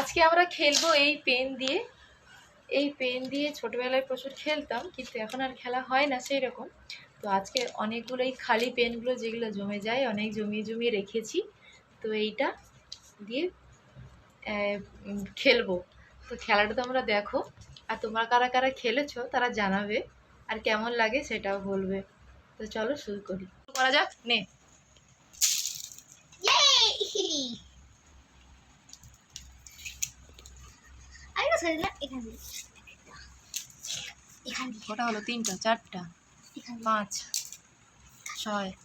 আজকে আমরা খেলবো এই পেন দিয়ে। এই পেন দিয়ে ছোটবেলায় প্রচুর খেলতাম, কিন্তু এখন আর খেলা হয় না সেই রকম। তো আজকে অনেকগুলো এই খালি পেনগুলো যেগুলো জমে যায়, অনেক জমিয়ে জমিয়ে রেখেছি। তো এইটা দিয়ে খেলবো। তো খেলাটা তোমরা দেখো, আর তোমরা কারা কারা খেলেছো তারা জানাবে, আর কেমন লাগে সেটাও বলবে। তো চলো শুরু করি, শুরু করা যাক। নে, কটা হলো? 3টা, 4টা, 5, 6,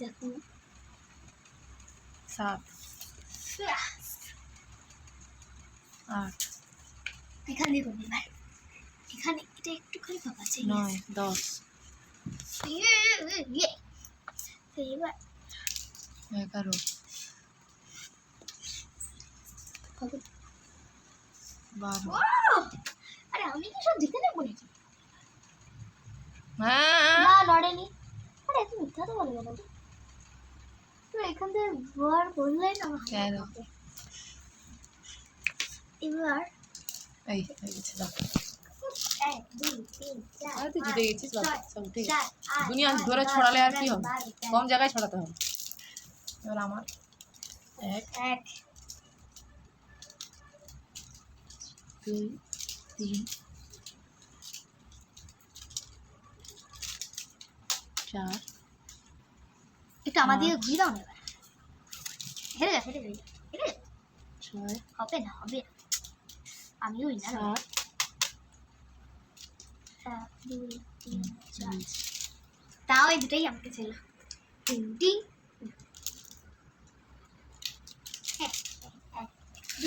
দেখো 7, 8, এখানে করবি এবার। এখানে এটা একটুখানি ফাঁকা আছে। 9, 10, এবার 11, কত? 12। আরে আমি কি সব জিতে নেবো নাকি? হ্যাঁ, না লড়েনি। আরে এত মিথ্যা তো বলে গেল। তো এখান থেকে বার করলে না কেন? এবার এই হয়ে গেছে, দাও। 1 2 3 4 আর তুই জিতে গেছিস, বাবা সব ঠিক আছে। 4 দুনিয়া ধরে ছড়ালে আর কি হবে, কম জায়গায় ছড়াতে হবে। এবার আমার 1 1 2 3 4 এটা আমাদের ঘুরে দাও না এবার। হেরে যা হেরে যা হেরে যা। 6 হবে না হবে না। আমিও না 7 1 2 3 4 তাও এই দুটাই আমাকে ছিল। টিং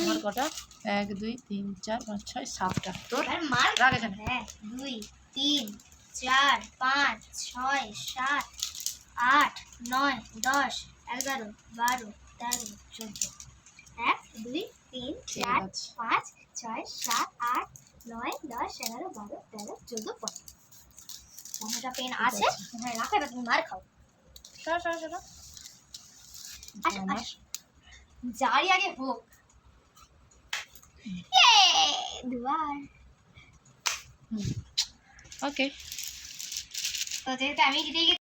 আমার কটা? 1 2 3 4 5 6 7টা। তোর আর মার রাখ এখানে। 1 2 3 4 5 6 7 8 9 10 11 12 13 14 1 2 3 4 5 6 7 8 9 10 11 12 13 14 15 একটা পেন আছে। হ্যাঁ রাখো, এবার তুমি মার খাও। সরা সরা সরা। আমার জারি আগে হোক। দুবার। ওকে। তো যেহেতু আমি জিতে গেছি